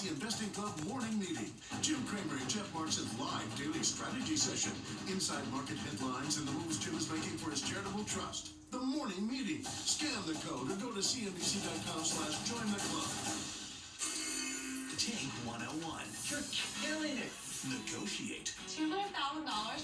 CNBC Investing Club morning meeting. Jim Cramer and Jeff Markson's live daily strategy session. Inside market headlines and the moves Jim is making for his charitable trust. The morning meeting. Scan the code or go to cnbc.com/join the club. Take 101. You're killing it. Negotiate. $200,000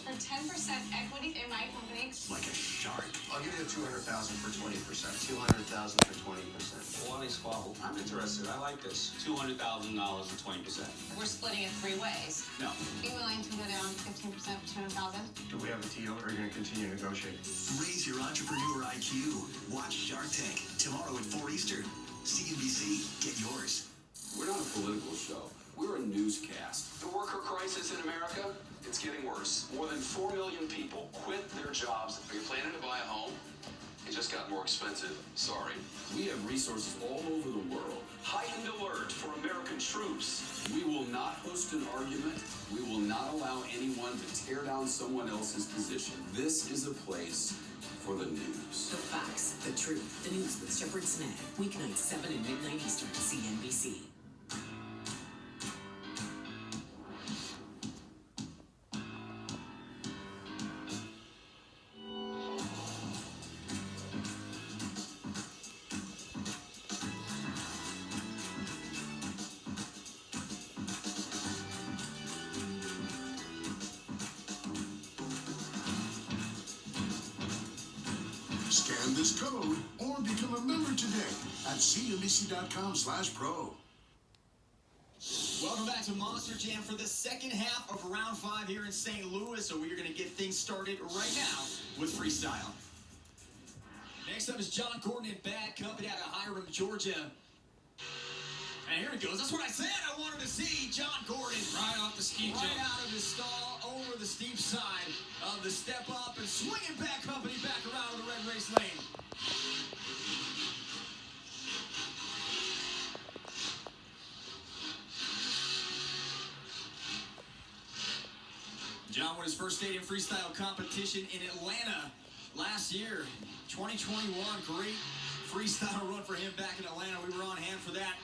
for 10% equity in my company. Like a shark. I'll give you $200,000 for 20%. $200,000 for 20%. Wally squabble. I'm interested. I like this. $200,000 for 20%. We're splitting it 3 ways. No. Are you willing to go down 15% for $200,000? Do we have a deal or are you going to continue negotiating? Raise your entrepreneur IQ. Watch Shark Tank tomorrow at 4 Eastern. CNBC. Get yours. We're not a political show. We're a newscast. The worker crisis in America, it's getting worse. More than 4 million people quit their jobs. Are you planning to buy a home? It just got more expensive. Sorry. We have resources all over the world. Heightened alert for American troops. We will not host an argument. We will not allow anyone to tear down someone else's position. This is a place for the news. The facts, the truth, the news with Shepard Smith. Weeknights 7 and midnight Eastern, CNBC. Scan this code or become a member today at cnbc.com/pro. Welcome back to Monster Jam for the second half of round 5 here in St. Louis. So we are going to get things started right now with freestyle. Next up is John Gordon in Bad Company out of Hiram, Georgia. And here it goes. That's what I said. I wanted to see John Gordon right off the ski jump. Right out of his stall over the steep side of the step up and swinging Bad Company back around to the red race lane. John won his first stadium freestyle competition in Atlanta last year, 2021. Great freestyle run for him back in Atlanta. We were on hand for that.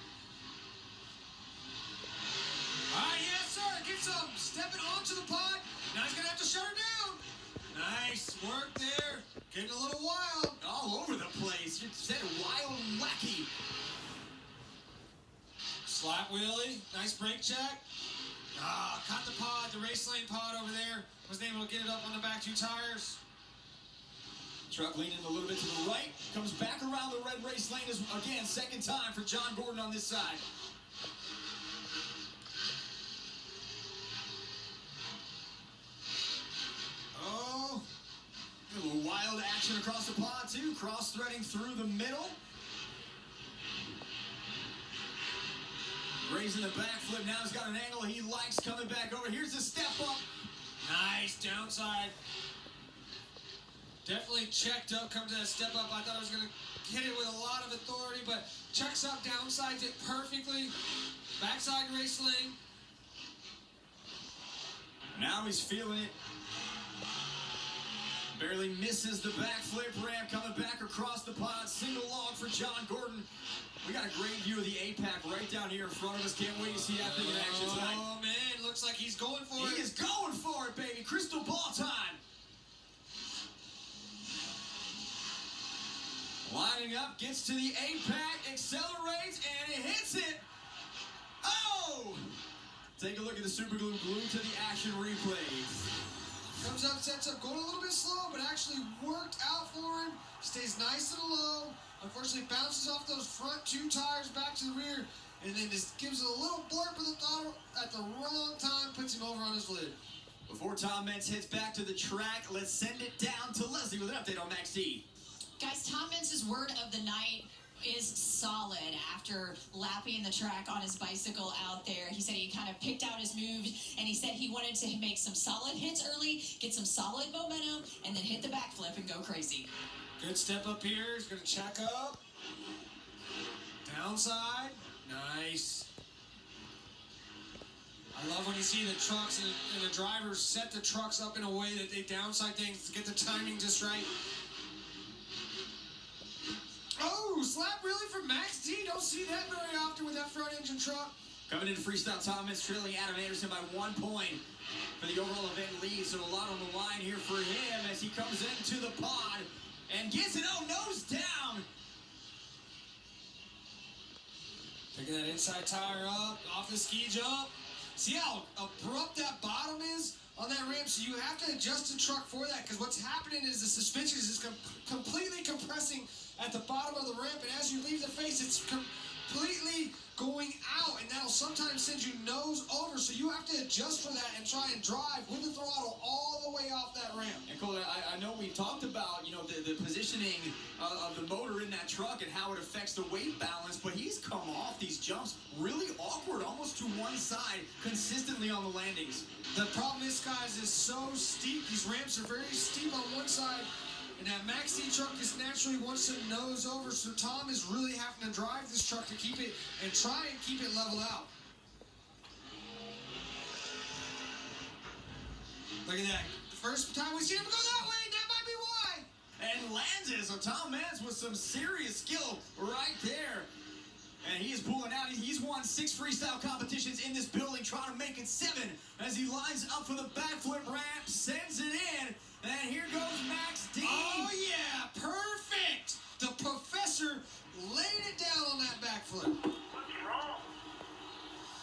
Yes, sir. Gets him stepping onto the pod. Now he's going to have to shut her down. Nice work there. Getting a little wild. All over the place. You said wild and wacky. Slap wheelie. Nice brake check. Caught the pod, the race lane pod over there. Wasn't able to get it up on the back 2 tires. Truck leaning a little bit to the right. Comes back around the red race lane again. Second time for John Gordon on this side. Oh, a little wild action across the pod too. Cross-threading through the middle. Raising the backflip. Now he's got an angle he likes coming back over. Here's the step up. Nice downside. Definitely checked up. Come to that step up. I thought I was going to hit it with a lot of authority, but checks up, downsides it perfectly. Backside race lane. Now he's feeling it. Barely misses the backflip ramp, coming back across the pod. Single log for John Gordon. We got a great view of the APAC right down here in front of us. Can't wait to see that thing in action tonight. Oh, man. Looks like he's going for it. He is going for it, baby. Crystal ball time. Lining up, gets to the APAC, accelerates, and it hits it. Oh! Take a look at the super glue glued to the action replay. Comes up, sets up, going a little bit slow, but actually worked out for him. Stays nice and low. Unfortunately, bounces off those front 2 tires back to the rear, and then just gives it a little blurb of the throttle at the wrong time, puts him over on his lid. Before Tom Mentz hits back to the track, let's send it down to Leslie with an update on Max D. Guys, Tom Mentz's word of the night is solid after lapping the track on his bicycle out there. He said he kind of picked out his moves, and he said he wanted to make some solid hits early, get some solid momentum, and then hit the backflip and go crazy. Good step up here. He's going to check up. Downside. Nice. I love when you see the trucks and the drivers set the trucks up in a way that they downside things to get the timing just right. Oh, slap really from Max D. Don't see that very often with that front engine truck. Coming into freestyle, Tom Mintz trailing Adam Anderson by 1 point for the overall event lead. So a lot on the line here for him as he comes into the pod and gets it nose down. Picking that inside tire up, off the ski jump. See how abrupt that bottom is on that ramp? So you have to adjust the truck for that, because what's happening is the suspension is completely compressing at the bottom of the ramp, and as you leave the face, it's completely going out, and that'll sometimes send you nose over, so you have to adjust for that and try and drive with the throttle all the way off that ramp. And Cole, I know we've talked about, the positioning of the motor in that truck and how it affects the weight balance, but he's come off these jumps really awkward, almost to one side, consistently on the landings. The problem is, guys, is so steep. These ramps are very steep on one side, and that Max C truck just naturally wants to nose over, so Tom is really having to drive this truck to keep it and try and keep it level out. Look at that. First time we see him go that way, that might be why. And lands it, so Tom Mintz with some serious skill right there. And he is pulling out. He's won 6 freestyle competitions in this building, trying to make it 7 as he lines up for the backflip ramp, sends it in. And here goes Max D. Oh, yeah, perfect. The professor laid it down on that backflip. What's wrong?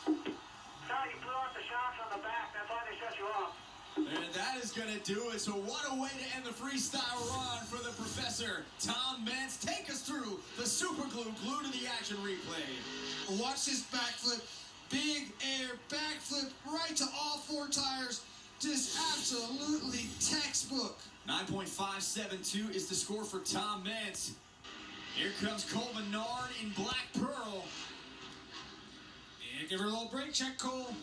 Sorry, you blew out the shocks on the back. That's why they shut you off. And that is going to do it. So what a way to end the freestyle run for the professor. Tom Mintz, take us through the super glue to the action replay. Watch this backflip. Big air backflip right to all 4 tires. Just absolutely textbook. 9.572 is the score for Tom Mintz. Here comes Cole Menard in Black Pearl. And give her a little brake check, Cole.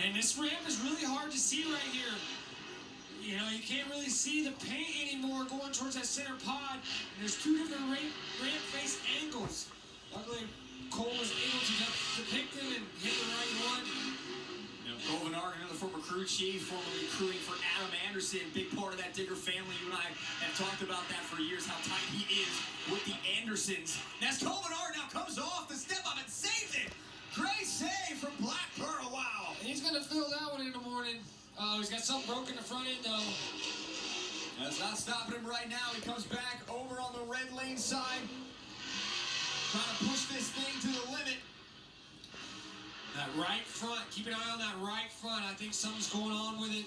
And this ramp is really hard to see right here. You can't really see the paint anymore going towards that center pod. And there's 2 different ramp face angles. Luckily, Cole was able to depict them and hit the right one. Cole Menard, another former crew chief, formerly crewing for Adam Anderson, big part of that Digger family. You and I have talked about that for years, how tight he is with the Andersons. And as Cole Menard now comes off the step up and saves it. Great save from Black Pearl, wow. And he's going to fill that one in the morning. He's got something broken in the front end, though. That's not stopping him right now. He comes back over on the red lane side. Trying to push this thing to the limit. That right front. Keep an eye on that right front. I think something's going on with it.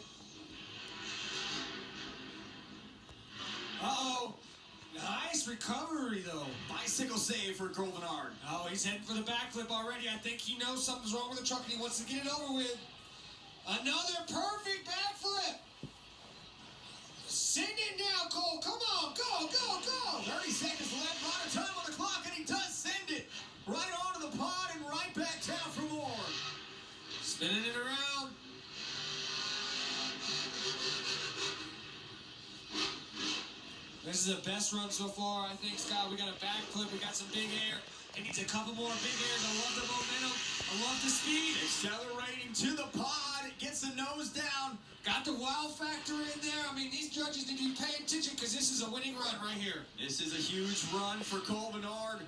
Uh-oh. Nice recovery, though. Bicycle save for Cole Menard. Oh, he's heading for the backflip already. I think he knows something's wrong with the truck and he wants to get it over with. Another perfect backflip. Send it now, Cole. Come on. Go, go, go. 30 seconds left. A lot of time on the clock, and he does send it right onto the pod and right back down for more. Spinning it around. This is the best run so far, I think, Scott. We got a backflip. We got some big air. He needs a couple more big airs. I love the momentum. I love the speed. Accelerating to the pod. Gets the nose down. Got the wow factor in there. I mean, these judges need to be paying attention because this is a winning run right here. This is a huge run for Cole Menard.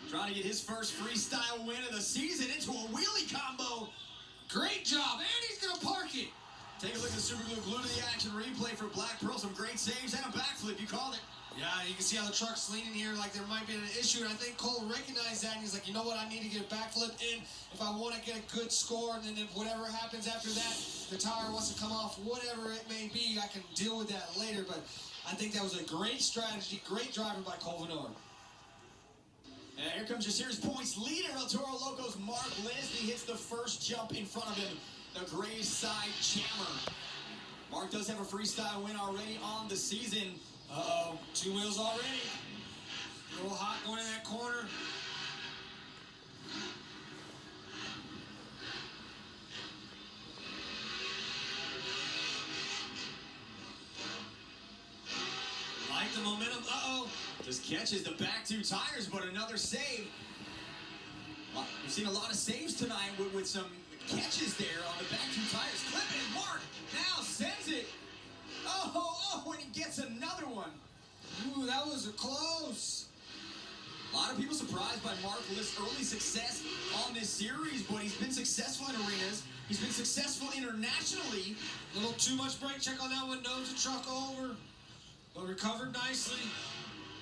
Trying to get his first freestyle win of the season into a wheelie combo. Great job. And he's going to park it. Take a look at the super glue to the action replay for Black Pearl. Some great saves and a backflip. You called it. Yeah, you can see how the truck's leaning here like there might be an issue, and I think Cole recognized that, and he's like, you know what, I need to get a backflip in if I want to get a good score, and then if whatever happens after that, the tire wants to come off, whatever it may be, I can deal with that later, but I think that was a great strategy, great driving by Cole Menard. And here comes your series points leader, El Toro Loco's Mark Liz. He hits the first jump in front of him, the gray side jammer. Mark does have a freestyle win already on the season. Uh-oh, 2 wheels already. A little hot going in that corner. Like the momentum. Uh-oh. Just catches the back 2 tires, but another save. We've seen a lot of saves tonight with some catches there on the back 2 tires. Clipping, Mark now sends it. Oh, and he gets another one. Ooh, that was close. A lot of people surprised by Mark List's early success on this series, but he's been successful in arenas. He's been successful internationally. A little too much brake check on that one. Nose the truck over. But recovered nicely.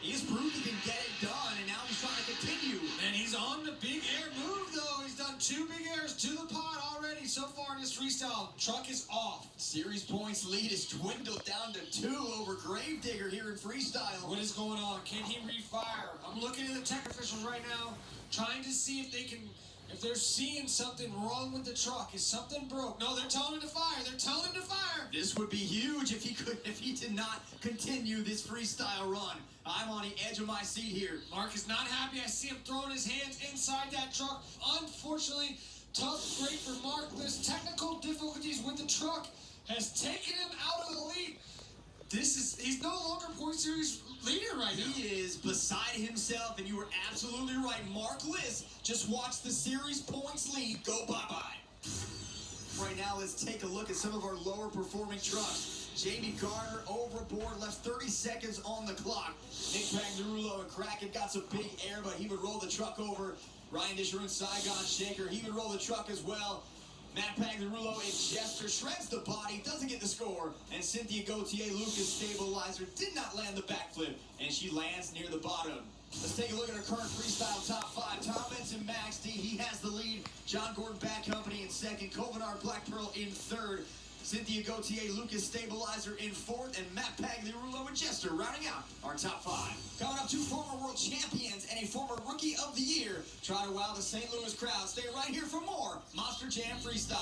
He has proved he can get it done, and now he's trying to continue. And he's on the big air move, though. He's done 2 big airs to the pot already so far in this freestyle. Truck is off. Series points lead is dwindled down to 2 over Gravedigger here in freestyle. What is going on? Can he refire? I'm looking at the tech officials right now, trying to see if they can, if they're seeing something wrong with the truck. Is something broke? No, they're telling him to fire. They're telling him to fire. This would be huge if he did not continue this freestyle run. I'm on the edge of my seat here. Mark is not happy. I see him throwing his hands inside that truck. Unfortunately, tough break for Mark List. Technical difficulties with the truck has taken him out of the lead. He's no longer point series leader right now. He is beside himself, and you were absolutely right. Mark List just watched the series points lead go bye-bye. Right now, let's take a look at some of our lower performing trucks. Jamie Garner overboard, left 30 seconds on the clock. Nick Pagnarulo and Kraken got some big air, but he would roll the truck over. Ryan Disher and Saigon Shaker, he would roll the truck as well. Matt Pagnarulo and Chester shreds the body, doesn't get the score. And Cynthia Gauthier, Lucas Stabilizer, did not land the backflip, and she lands near the bottom. Let's take a look at our current freestyle top 5. Tom Benson, Max D, he has the lead. John Gordon, Bad Company in second. Kovenar, Black Pearl in third. Cynthia Gauthier, Lucas Stabilizer in fourth, and Matt Pagnarulo and Chester rounding out our top 5. Coming up, 2 former world champions and a former rookie of the year try to wow the St. Louis crowd. Stay right here for more Monster Jam Freestyle.